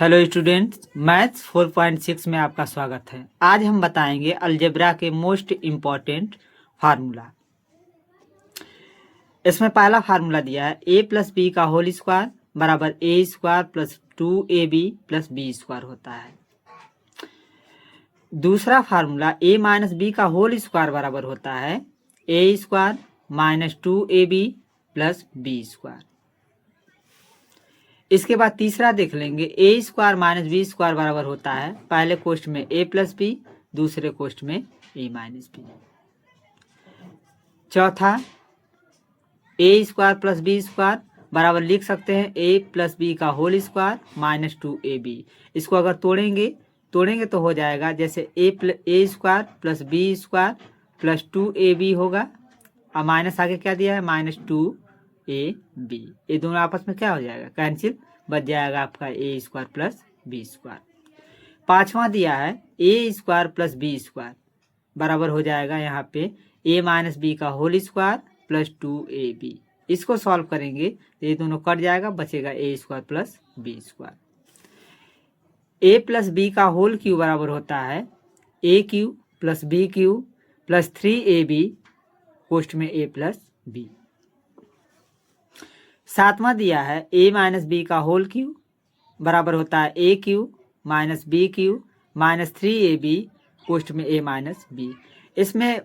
Hello students, maths 4.6 में आपका स्वागत है। आज हम बताएंगे अलजेब्रा के मोस्ट इम्पॉर्टेंट फार्मूला। इसमें पहला फार्मूला दिया है a प्लस बी का होल स्क्वायर बराबर a square plus 2ab plus B square होता है। दूसरा फार्मूला a माइनस बी का होल स्क्वायर बराबर होता है a square minus 2ab plus B square. इसके बाद तीसरा देख लेंगे a square minus b square बराबर होता है पहले कोष्ठ में ए प्लस बी, दूसरे कोष्ठ में ए माइनस बी। चौथा A square plus B square बराबर लिख सकते हैं ए प्लस बी का होल स्क्वायर माइनस 2ab। इसको अगर तोड़ेंगे तो हो जाएगा जैसे A square plus B square plus 2ab होगा और माइनस आगे क्या दिया है माइनस 2ab। ये दोनों आपस में क्या हो जाएगा कैंसिल, बच जाएगा आपका ए स्क्वायर प्लस बी स्क्वायर। पांचवा दिया है ए स्क्वायर प्लस बी स्क्वायर बराबर हो जाएगा यहाँ पे ए माइनस बी का होल स्क्वायर प्लस 2ab। इसको सॉल्व करेंगे तो ये दोनों कट जाएगा, बचेगा A square plus B square. A plus B का होल क्यू बराबर होता है ए cube plus B cube plus 3ab कोष्ठ में ए प्लस बी। सातवां दिया है a माइनस बी का होल क्यू बराबर होता है ए cube minus B cube minus 3ab कोष्ठ में a माइनस बी। इसमें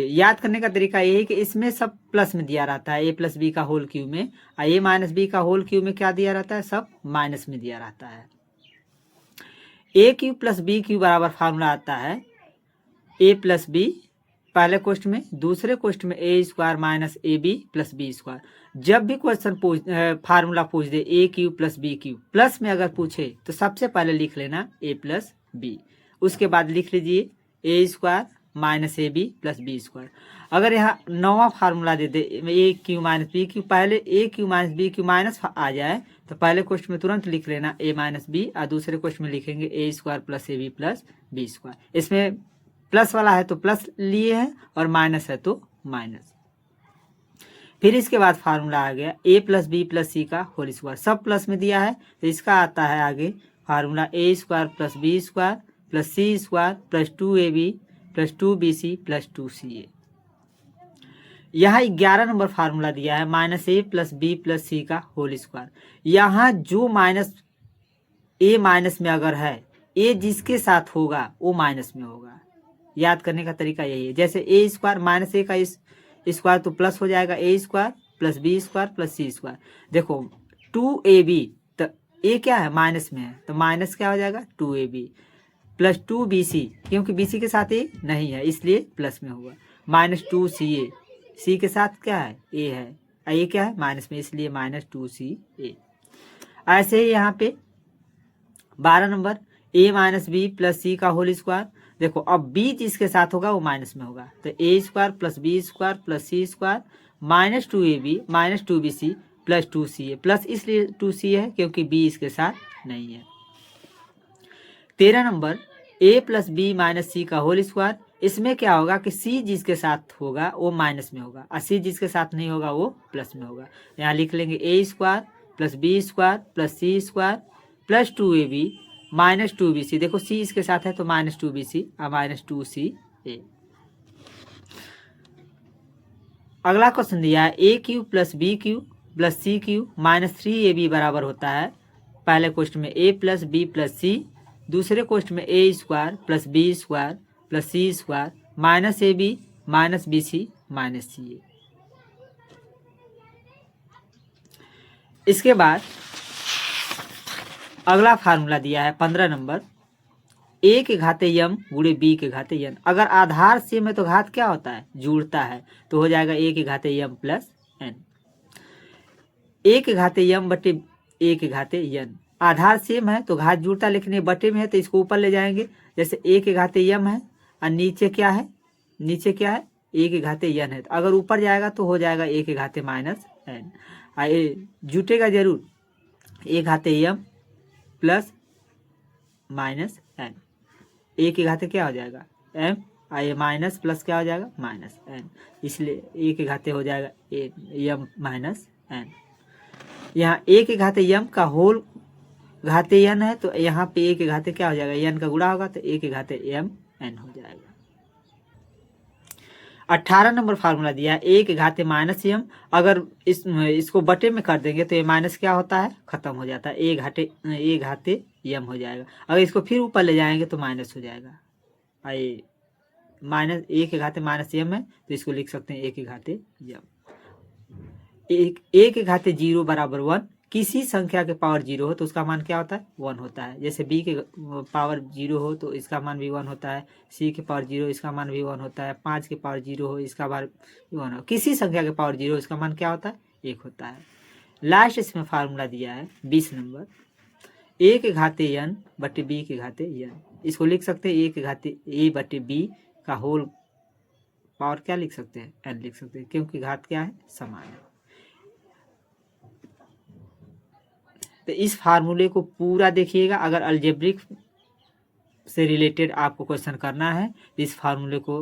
याद करने का तरीका ये है कि इसमें सब प्लस में दिया रहता है, a प्लस बी का होल क्यू में, और a माइनस बी का होल क्यू में क्या दिया रहता है, सब माइनस में दिया रहता है। ए क्यू प्लस बी क्यू बराबर फार्मूला आता है a प्लस बी पहले क्वेश्चन में, दूसरे क्वेश्चन में ए square minus A B plus B square. जब भी क्वेश्चन फार्मूला पूछ दे ए cube plus B cube, plus में अगर पूछे तो सबसे पहले लिख लेना ए प्लस बी, उसके बाद लिख लीजिए a square minus A B plus B square. अगर यहाँ नौवां फार्मूला दे दे ए क्यू माइनस बी क्यू, पहले a cube minus B cube minus आ जाए तो पहले क्वेश्चन में तुरंत लिख लेना ए माइनस बी और दूसरे क्वेश्चन में लिखेंगे a square plus a B plus B square. इसमें प्लस वाला है तो प्लस लिए है और माइनस है तो माइनस। फिर इसके बाद फार्मूला आ गया ए प्लस बी प्लस सी का होल स्क्वायर, सब प्लस में दिया है तो इसका आता है आगे formula a square plus B square plus c square plus 2ab plus 2bc plus 2ca। यहाँ 11 नंबर फार्मूला दिया है minus a plus b plus c का होल स्क्वायर। यहाँ जो माइनस ए माइनस में अगर है, ए जिसके साथ होगा वो माइनस में होगा। याद करने का तरीका यही है, जैसे ए स्क्वायर माइनस ए का स्क्वायर तो प्लस हो जाएगा a square plus B square plus c square. देखो 2ab तो ए क्या है माइनस में है तो माइनस क्या हो जाएगा 2ab प्लस 2bc, क्योंकि bc के साथ ए नहीं है इसलिए प्लस में होगा, माइनस 2ca, सी के साथ क्या है ए है, ए क्या है माइनस में इसलिए माइनस 2ca। ऐसे ही यहाँ पे 12 number a minus b plus c का होल स्क्वायर। देखो अब b जिसके साथ होगा वो माइनस में होगा तो a square plus B square plus c square minus 2ab minus 2bc plus 2ca, plus इसलिए 2ca है क्योंकि b इसके साथ नहीं है। 13 number a plus b minus c का होल स्क्वायर। इसमें क्या होगा कि c जिसके साथ होगा वो माइनस में होगा और c जिसके साथ नहीं होगा वो प्लस में होगा। यहाँ लिख लेंगे a square plus B square plus c square plus 2ab minus 2bc। देखो c इसके साथ है तो माइनस 2bc और माइनस 2ca। अगला क्वेश्चन दिया है ए cube plus B cube plus c cube minus 3ab बराबर होता है पहले क्वेश्चन में a plus b plus c, दूसरे क्वेश्चन में ए square plus B square plus c square minus A b minus b c minus c a. इसके बाद अगला फार्मूला दिया है 15 नंबर a के घाते यम गुणे b के घाते यन। अगर आधार सेम है तो घात क्या होता है जुड़ता है तो हो जाएगा a के घाते यम प्लस n। a के घाते यम बटे a के घाते यन, आधार सेम है तो घात जुड़ता, लेकिन ये बटे में है तो इसको ऊपर ले जाएंगे। जैसे a के घाते यम है और नीचे क्या है a के घाते यन है, तो अगर ऊपर जाएगा तो हो जाएगा a के घाते माइनस n। जुटेगा जरूर a घाते m plus minus n, a के घाते क्या हो जाएगा m और ये माइनस प्लस क्या हो जाएगा माइनस n, इसलिए a के घाते हो जाएगा m माइनस n। यहाँ a के घाते यम का होल घाते n है तो यहाँ पे a के घाते क्या हो जाएगा, n का गुणा होगा तो a के घाते m n हो जाएगा। 18 नंबर फार्मूला दिया है a के घाते माइनस m, अगर इसको बटे में कर देंगे तो ये माइनस क्या होता है, खत्म हो जाता है, a घाते m हो जाएगा। अगर इसको फिर ऊपर ले जाएंगे तो माइनस हो जाएगा, माइनस a के घाते माइनस m है तो इसको लिख सकते हैं a के घाते m। a के घाते 0 बराबर 1, किसी संख्या के पावर 0 हो तो उसका मान क्या होता है, 1 होता है। जैसे b के पावर 0 हो तो इसका मान भी 1 होता है, c के पावर 0 इसका मान भी 1 होता है, 5 के पावर 0 हो इसका मान भी 1 हो, किसी संख्या के पावर 0 इसका मान क्या होता है, 1 होता है। लास्ट इसमें फार्मूला दिया है 20 नंबर, a के घाते n बटे b के घाते n, इसको लिख सकते हैं a के घाते a बटे b का होल पावर क्या लिख सकते हैं, n लिख सकते हैं, क्योंकि घात क्या है, समान है। तो इस फार्मूले को पूरा देखिएगा, अगर अलजेब्रिक से रिलेटेड आपको क्वेश्चन करना है तो इस फार्मूले को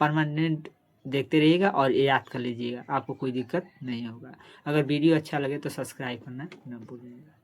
परमानेंट देखते रहिएगा और ये याद कर लीजिएगा, आपको कोई दिक्कत नहीं होगा। अगर वीडियो अच्छा लगे तो सब्सक्राइब करना न भूलिएगा।